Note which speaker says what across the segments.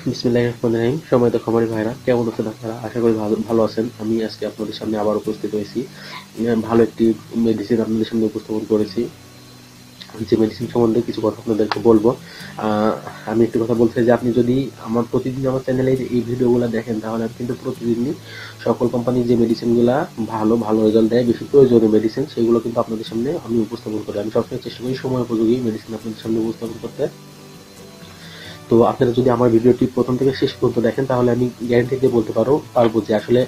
Speaker 1: বিসমিল্লাহির রহমানির রহিম। সম্মানিত খামারি ভাইরা, কেমন আছেন আপনারা? আশা করি ভালো আছেন। আমি আজকে আপনাদের সামনে আবার উপস্থিত হয়েছি। ভালো একটি মেডিসিন আপনাদের সামনে উপস্থাপন করেছি। যে মেডিসিন সম্বন্ধে কিছু কথা আপনাদেরকে বলবো। আমি একটি কথা বলতে চাই যে আপনি যদি প্রতিদিন আমার চ্যানেলে এই ভিডিওগুলো দেখেন, তাহলে আমি কিন্তু প্রতিদিনই সকল কোম্পানির যে মেডিসিনগুলা ভালো রেজাল্ট দেয়, বেশি প্রয়োজনীয় মেডিসিন, সেগুলো কিন্তু আপনাদের সামনে আমি উপস্থাপন করি। আমি সবসময় চেষ্টা করি সময় উপযোগী মেডিসিন আপনাদের সামনে উপস্থাপন করতে। তো আপনারা যদি আমার ভিডিওটি প্রথম থেকে শেষ পর্যন্ত দেখেন, তাহলে আমি গ্যারান্টি দিয়ে বলতে পারবো যে আসলে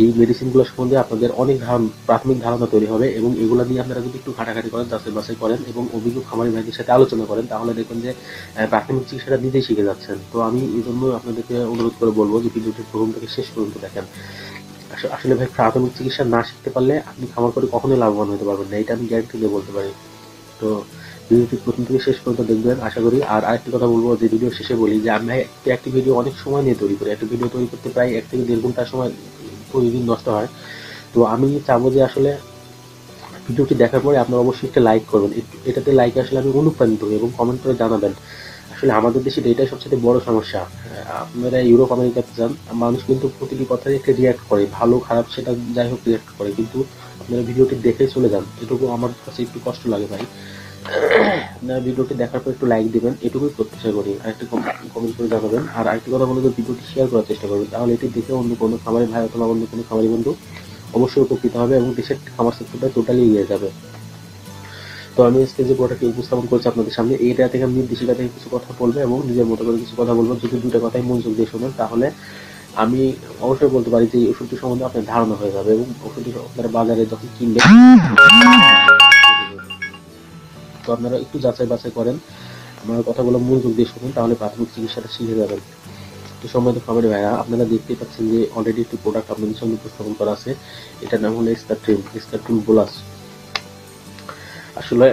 Speaker 1: এই মেডিসিনগুলো সম্বন্ধে আপনাদের অনেক প্রাথমিক ধারণা তৈরি হবে, এবং এগুলো নিয়ে আপনারা যদি একটু ঘাটাঘাটি করেন, যাচাই বাছাই করেন এবং অভিজ্ঞ খামারি ভাইদের সাথে আলোচনা করেন, তাহলে দেখবেন যে প্রাথমিক চিকিৎসাটা নিজেই শিখে যাচ্ছেন। তো আমি এই জন্য আপনাদেরকে অনুরোধ করে বলবো যে ভিডিওটি প্রথম থেকে শেষ পর্যন্ত দেখেন। আসলে ভাই, প্রাথমিক চিকিৎসা না শিখতে পারলে আপনি খামার করে কখনোই লাভবান হতে পারবেন না, এটা আমি গ্যারান্টি দিয়ে বলতে পারি। তো ভিডিওটি প্রথম থেকে শেষ পর্যন্ত দেখবেন আশা করি। আর আরেকটি কথা বলবো, যে ভিডিও শেষে বলি যে আমি একটি ভিডিও অনেক সময় নিয়ে তৈরি করি। একটা ভিডিও তৈরি করতে প্রায় 1 থেকে 1.5 ঘন্টা সময় প্রতিদিন নষ্ট হয়। তো আমি চাবো যে আসলে ভিডিওটি দেখার পরে আপনারা অবশ্যই একটা লাইক করবেন। এটাতে লাইক আসলে আমি অনুপ্রাণিত হই, এবং কমেন্ট করে জানাবেন। আসলে আমাদের দেশে এটাই সবচেয়ে বড় সমস্যা। আপনারা ইউরোপ আমেরিকাতে যান, মানুষ কিন্তু প্রতিটি কথায় একটা রিয়াক্ট করে, ভালো খারাপ সেটা যাই হোক রিয়াক্ট করে, কিন্তু আপনারা ভিডিওটি দেখেই চলে যান। এটুকু আমার কাছে একটু কষ্ট লাগে ভাই। আপনারা ভিডিওটি দেখার পর একটু লাইক দিবেন, এটুকুই প্রত্যাশা করি। আর একটু কমেন্ট করে জানাবেন। আর আরেকটি কথা বলবো, ভিডিওটি শেয়ার করার চেষ্টা করবেন, তাহলে এটি দেখে অন্য কোনো খামারি ভাই অথবা অন্য কোনো খামারি বন্ধু অবশ্যই উপকৃত হবে, এবং দেশের খামার সেক্টরটা টোটালি এগিয়ে যাবে। তো আমি আজকে যে প্রোডাক্টটি উপস্থাপন করছি আপনাদের সামনে, এটা থেকে আমি নির্দেশিকা থেকে কিছু কথা বলবো এবং নিজের মতো করে কিছু কথা বলবো। যদি দুটো কথাই মনোযোগ দিয়ে শোনেন, তাহলে আমি অবশ্যই বলতে পারি যে এই ওষুধটি সম্বন্ধে আপনার ধারণা হয়ে যাবে, এবং ওষুধটি আপনারা বাজারে যখন কিনবেন, তো আপনারা একটু যাচাই বাছাই করেন, আমার কথাগুলো মনোযোগ দিয়ে শুনুন, তাহলে প্রাথমিক চিকিৎসাটা শিখে যাবেন। তো সম্মানিত খামারি ভাইরা, আপনারা দেখতেই পাচ্ছেন যে অলরেডি একটি প্রোডাক্ট আপনাদের সামনে উপস্থাপন করা আছে। এটার নাম হলো স্কারট্রিম বোলাস। আসলে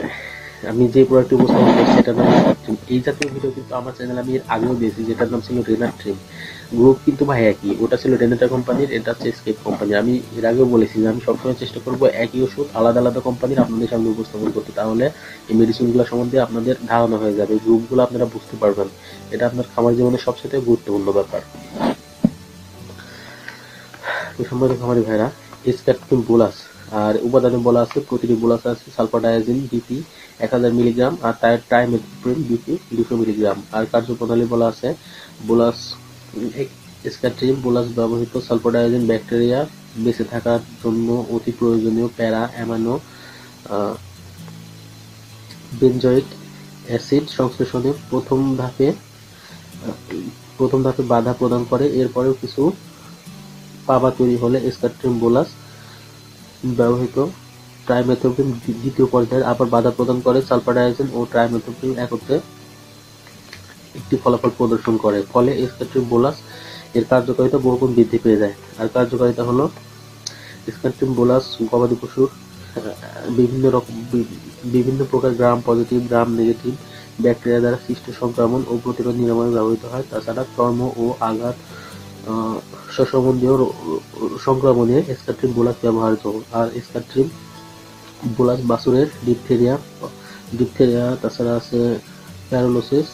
Speaker 1: আমি যে প্রোডাক্টটি উপস্থাপন করছি সেটার নাম স্কারট্রিম। এই জাতীয় ভিডিও কিন্তু আমার চ্যানেল আমি এর আগেও দিয়েছি, যেটার নাম ছিল রেনাট্রিম। গ্রুপ কিন্তু ভাই একই, ওটা ছিল রেনেটা কোম্পানির, এটা হচ্ছে এসকেপ কোম্পানি। আমি এর আগেও বলেছি যে আমি সবসময় চেষ্টা করবো একই ওষুধ আলাদা আলাদা কোম্পানির আপনাদের সামনে উপস্থাপন করতে, তাহলে এই মেডিসিনগুলো সম্বন্ধে আপনাদের ধারণা হয়ে যাবে, গ্রুপগুলো আপনারা বুঝতে পারবেন। এটা আপনার খামার জীবনের সবচেয়ে গুরুত্বপূর্ণ ব্যাপার। তো সম্মানিত খামারি ভাইরা, স্কারট্রিম বোলাস আর উপাদানে বলা আছে, প্রতিটি বোলাস আছে সালফাডায়াজিন বিপি 1000 মিলিগ্রাম আর ট্রাইমেথোপ্রিম বিপি 200 মিলিগ্রাম। আর কার্যপ্রণালী বলা আছে, বোলাস স্কারট্রিম বোলাস ব্যবহৃত সালফাডায়াজিন ব্যাকটেরিয়া বেঁচে থাকার জন্য অতি প্রয়োজনীয় প্যারা অ্যামাইনো বেনজয়েক অ্যাসিড সংশ্লেষণে প্রথম ধাপে বাধা প্রদান করে। এরপরেও কিছু পাবা তৈরি হলে স্কারট্রিম বোলাস ব্যবহৃত ট্রাইমেথোপ্রিম দ্বিতীয় পর্যায়ে আবার বাধা প্রদান করে। সালফাডায়াজিন ও ট্রাইমেথোপ্রিম একত্রে একটি ফলাফল প্রদর্শন করে, ফলে স্কারট্রিম বোলাস এর কার্যকারিতা বহুগুণ বৃদ্ধি পেয়ে যায়। আর কার্যকারিতা হলো, স্কারট্রিম বোলাস গবাদি পশুর বিভিন্ন প্রকার gram positive gram negative bacteria দ্বারা সৃষ্ট সংক্রমণ ও প্রতিরোধ নিরাময়ে ব্যবহৃত হয়। তাছাড়া চর্ম ও আঘাত সম্বন্ধীয় সংক্রমণে স্কারট্রিম বোলাস ব্যবহারিত। আর স্কারট্রিম বোলাস বাছুরের ডিপথেরিয়া, তাছাড়া আছে প্যারালোসিস,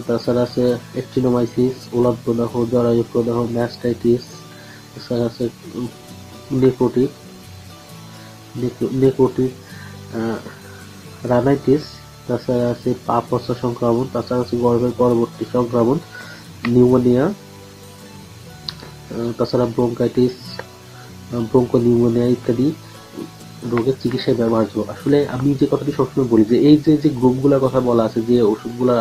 Speaker 1: তাছাড়া আছে অ্যাক্টিনোমাইসিস, ওলাদ প্রদাহ, জরায়ু প্রদাহ, ম্যাস্টাইটিস, তাছাড়া আছে নেক্রোটিক রানাইটিস, তাছাড়া আছে পা পচা সংক্রমণ, তাছাড়া আছে গর্ভের পরবর্তী সংক্রমণ, নিউমোনিয়া, তাছাড়া ব্রঙ্কাইটিস, ব্রঙ্কোনিউমোনিয়া ইত্যাদি রোগের চিকিৎসায় ব্যবহার্য। আসলে আমি যে কথাটি সবসময় বলি, যে এই যে গ্রুপগুলোর কথা বলা আছে, যে ওষুধগুলা,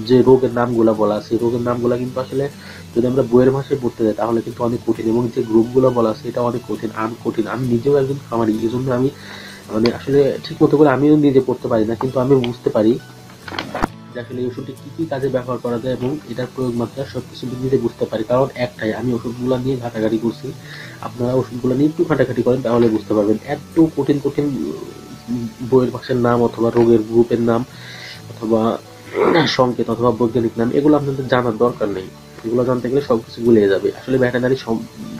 Speaker 1: যে রোগের নামগুলা বলা আছে, রোগের নামগুলা কিন্তু আসলে যদি আমরা বইয়ের ভাষায় পড়তে যাই তাহলে কিন্তু অনেক কঠিন, এবং যে গ্রুপগুলো বলা আছে এটা অনেক কঠিন। আমি নিজেও একজন খামারি, এই জন্য আমি আসলে ঠিক মতো করে আমিও নিজে পড়তে পারি না, কিন্তু আমি বুঝতে পারি যে আসলে এই ওষুধটি কি কি কাজে ব্যবহার করা যায়, এবং এটার প্রয়োগ মাত্রা সবকিছু নিজে বুঝতে পারি। কারণ একটাই, আমি ওষুধগুলো নিয়ে ঘাটাঘাটি করছি। আপনারা ওষুধগুলো নিয়ে একটু ঘাটাঘাটি করেন, তাহলে বুঝতে পারবেন। এত কঠিন কঠিন বইয়ের ভাষার নাম অথবা রোগের গ্রুপের নাম অথবা সংকেত অথবা বৈজ্ঞানিক নাম, এগুলো আপনাদের জানার দরকার নেই। এগুলো জানতে গেলে সবকিছু গুলিয়ে যাবে। আসলে ভেটেরিনারি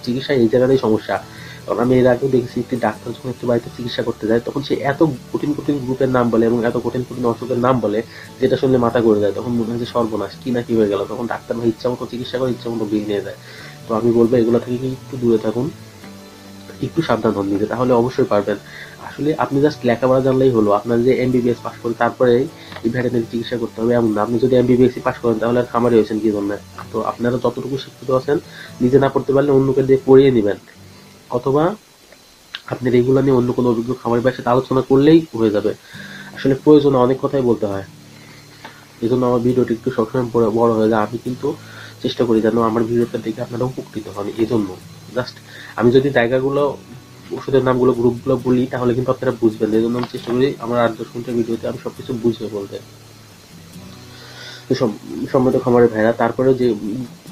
Speaker 1: চিকিৎসা এই জায়গাটাই সমস্যা। কারণ আমি এর আগেও দেখেছি একটি ডাক্তার যখন একটি বাড়িতে চিকিৎসা করতে যায় তখন সে এত কঠিন কঠিন গ্রুপের নাম বলে এবং এত কঠিন কঠিন অসুখের নাম বলে যেটা শুনলে মাথা ঘুরে যায়, তখন মনে হয় যে সর্বনাশ কি না কি হয়ে গেল, তখন ডাক্তার ভাই ইচ্ছা মতো চিকিৎসা করে ইচ্ছা মতো বিল নিয়ে যায়। তো আমি বলবো এগুলো থেকে একটু দূরে থাকুন, একটু সাবধান হন নিজে, তাহলে অবশ্যই পারবেন। আসলে আপনি জাস্ট লেখাপড়া জানলেই হলো, আপনার যে এমবিবিএস পাস করে তারপরে এই ভেটেরিনারি চিকিৎসা করতে হবে এমন না। আপনি যদি এমবিবিএস পাস করেন তাহলে আর খামারি হয়েছেন কি জন্য? তো আপনারা যতটুকু শিক্ষিত আছেন নিজে না পড়তে পারলে অন্যকে দিয়ে পড়িয়ে নেবেন, অথবা আপনি এগুলো নিয়ে অন্য কোনো অভিজ্ঞ খামারি ভাইয়ের সাথে আলোচনা করলেই হয়ে যাবে। আসলে প্রয়োজনে অনেক কথাই বলতে হয়, এই জন্য আমার ভিডিওটি একটু সবসময় বড় হয়ে যায়। আমি কিন্তু চেষ্টা করি যেন আমার ভিডিওটা দেখে আপনারা উপকৃত হন, এই জন্য জাস্ট আমি যদি জায়গাগুলো ওষুধের নামগুলো গ্রুপগুলো বলি তাহলে কিন্তু আপনারা বুঝবেন, এই জন্য আমি চেষ্টা করি আমার 8-10 মিনিটের ভিডিওতে আমি সবকিছু বুঝিয়ে বলতে। তো সম্মত খামারের ভাইরা, তারপরে যে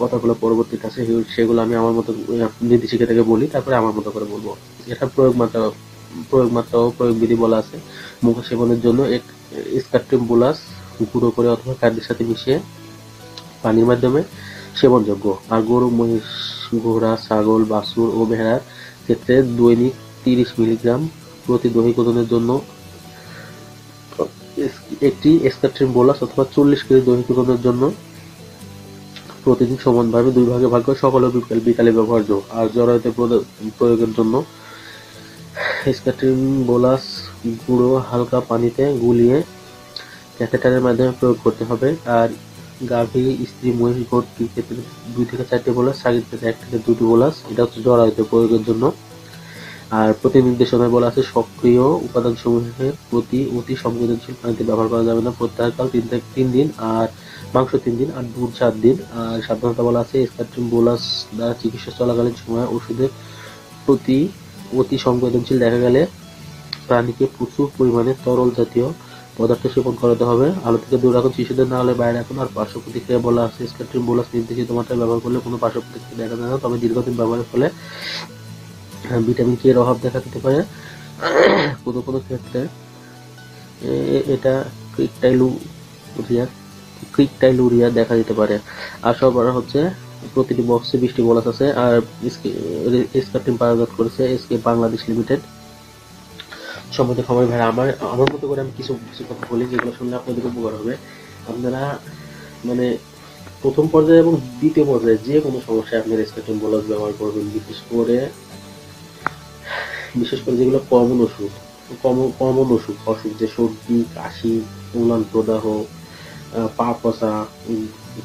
Speaker 1: কথাগুলো পরবর্তীতে আছে সেগুলো আমি আমার মতো নির্দেশিকা থেকে বলি, তারপরে আমার মতো করে বলবো। এটা প্রয়োগ মাত্রা ও প্রয়োগ বিধি বলা আছে। মুখ সেবনের জন্য স্কাট্রিম বুলাস গুঁড়ো করে অথবা খাদ্যের সাথে মিশিয়ে পানির মাধ্যমে সেবনযোগ্য। আর গরু, মহিষ, ঘোড়া, ছাগল, বাছুর ও ভেড়ার ক্ষেত্রে দৈনিক 30 মিলিগ্রাম প্রতি দৈহিক ওজনের জন্য একটি স্কাট্রিম বোলাস অথবা 40 কেজি দৈহিক ওজনের জন্য প্রতিদিন সমানভাবে 2 ভাগে ভাগ করে সকাল ও বিকালে ব্যবহার্য। আর জরায়ুতে প্রয়োগের জন্য স্কাট্রিম বোলাস গুঁড়ো হালকা পানিতে গুলিয়ে ক্যাথেটারের মাধ্যমে প্রয়োগ করতে হবে। আর গাভী, স্ত্রী, মহিষ, ভর্তির ক্ষেত্রে 2 থেকে 4টি বোলাস, সাগের ক্ষেত্রে 1 থেকে 2টি বোলাস। এটা হচ্ছে জরায়ুতে প্রয়োগের জন্য। আর প্রতি নির্দেশনায় বলা আছে সক্রিয় উপাদানসমূহের প্রতি অতি সংবেদনশীল পানিতে ব্যবহার করা যাবে না। প্রত্যাহারকাল 3 দিন, আর মাংস 3 দিন, আর দুধ 7 দিন। আর সাবধানতা বলা আছে স্কাট্রিম বোলাস দ্বারা চিকিৎসা চলাকালীন সময়ে ওষুধের প্রতি অতি সংবেদনশীল দেখা গেলে প্রাণীকে প্রচুর পরিমাণে তরল জাতীয় পদার্থ সেবন করাতে হবে। আলো থেকে দূরে রাখুন, শিশুদের না হলে বাইরে রাখুন। আর পার্শ্ব প্রতিক্রিয়া বলা আছে স্কাট্রিম বোলাস নির্দেশিত মাত্রায় ব্যবহার করলে কোনো পার্শ্ব প্রতিক্রিয়া দেখা যায় না, তবে দীর্ঘদিন ব্যবহারের ফলে ভিটামিন কে এর অভাব দেখা দিতে পারে। কোনো কোনো ক্ষেত্রে এটা ক্রিকটাইলুরিয়া দেখা দিতে পারে। আর সরবরাহ হচ্ছে প্রতিটি বক্সে 20টি বোলাস আছে। আর স্কাট্রিম পারাজাত করেছে এসকে বাংলাদেশ লিমিটেড। সম্মত খামারি ভাইরা, আমার মতো করে আমি কিছু কিছু কথা বলি যেগুলো শুনলে আপনাদের উপকার হবে। আপনারা মানে প্রথম পর্যায়ে এবং দ্বিতীয় পর্যায়ে যে কোনো সমস্যায় আপনার স্কাট্রিম বোলাস ব্যবহার করবেন। বিশেষ করে যেগুলো কমন অসুখ যে সর্দি, কাশি, উলান প্রদাহ, পা পচা,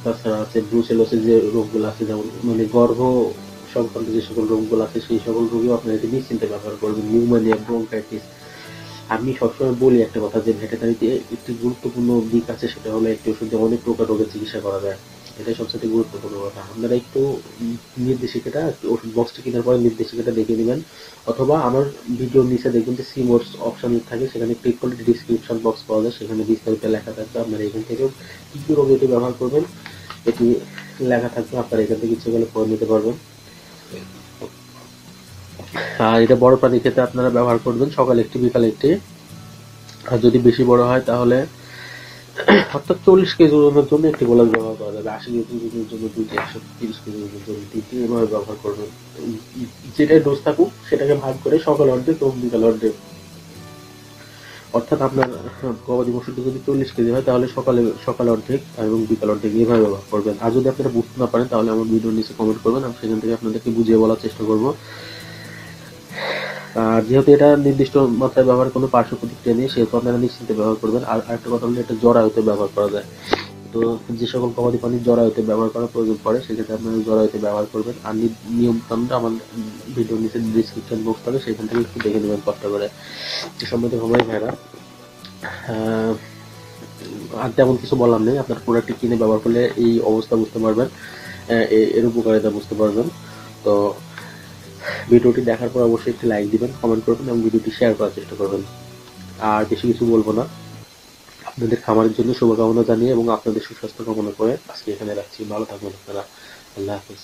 Speaker 1: তাছাড়া আছে ব্রুসেলোসিস যে রোগগুলো আছে, যেমন মানে গর্ভ সংক্রান্ত যে সকল রোগগুলো আছে সেই সকল রোগেও আপনারা এটি নিশ্চিন্তে ব্যবহার করবেন। Pneumonia, bronchitis. আমি সবসময় বলি একটা কথা যে ভেটেরিনারিতে একটি গুরুত্বপূর্ণ দিক আছে, সেটা হলো একটি ওষুধে অনেক প্রকার রোগের চিকিৎসা করা যায়। এটাই সবচেয়ে গুরুত্বপূর্ণ কথা। আপনারা একটু নির্দেশিকাটা, ওষুধ বক্সটা কেনার পরে নির্দেশিকাটা দেখে নেবেন, অথবা আমার ভিডিওর নিচে দেখবেন যে সি মোডস অপশন থাকে, সেখানে ক্লিক করলে ডিসক্রিপশন বক্স পাওয়া যায়, সেখানে বিস্তারিত লেখা থাকবে। আপনারা এখান থেকেও কি কি রোগে এটি ব্যবহার করবেন এটি লেখা থাকবে, আপনারা এখান থেকে ইচ্ছে করলে পড়ে নিতে পারবেন। আর এটা বড় প্রাণীর ক্ষেত্রে আপনারা ব্যবহার করবেন সকালে একটি, বিকালে একটি। আর যদি বেশি বড় হয় তাহলে অর্থাৎ 40 কেজি ওজনের জন্য একটি বোলাস ব্যবহার করা যাবে, 80 কেজি ওজনের জন্য 2টি, 130 কেজি ওজনের জন্য 3টি, এভাবে ব্যবহার করবেন। যেটাই ডোজ থাকুক সেটাকে ভাগ করে সকালে অর্ধেক এবং বিকালে অর্ধেক। অর্থাৎ আপনার গবাদি পশুটি যদি 40 কেজি হয় তাহলে সকালে অর্ধেক এবং বিকাল অর্ধেক, এভাবে ব্যবহার করবেন। আর যদি আপনারা বুঝতে না পারেন তাহলে আমার ভিডিওর নিচে কমেন্ট করবেন, আমি সেখান থেকে আপনাদেরকে বুঝিয়ে বলার চেষ্টা করব। আর যেহেতু এটা নির্দিষ্ট মাত্রায় ব্যবহার কোনো পার্শ্ব প্রতিক্রিয়া নেই, সেহেতু আপনারা নিশ্চিন্তে ব্যবহার করবেন। আর আরেকটা কথা হলো, এটা জরায়ুতে ব্যবহার করা যায়। তো যে সকল গবাদি প্রাণী জরায়ুতে ব্যবহার করার প্রয়োজন পড়ে সেক্ষেত্রে আপনারা জরায়ুতে ব্যবহার করবেন। আর নিয়ম কানুনটা আমার ভিডিওর নিচে ডিসক্রিপশন বক্স থাকে, সেখান থেকে একটু দেখে নেবেন কষ্ট করে। সম্মত খামারি ভাইরা, আর তেমন কিছু বলার নেই। আপনার প্রোডাক্টটি কিনে ব্যবহার করলে এই অবস্থা বুঝতে পারবেন, এর উপকারিতা বুঝতে পারবেন। তো ভিডিওটি দেখার পর অবশ্যই একটি লাইক দিবেন, কমেন্ট করবেন এবং ভিডিওটি শেয়ার করার চেষ্টা করবেন। আর বেশি কিছু বলবো না। আপনাদের খামারের জন্য শুভকামনা জানিয়ে এবং আপনাদের সুস্বাস্থ্য কামনা করে আজকে এখানে রাখছি। ভালো থাকবেন আপনারা। আল্লাহ হাফেজ।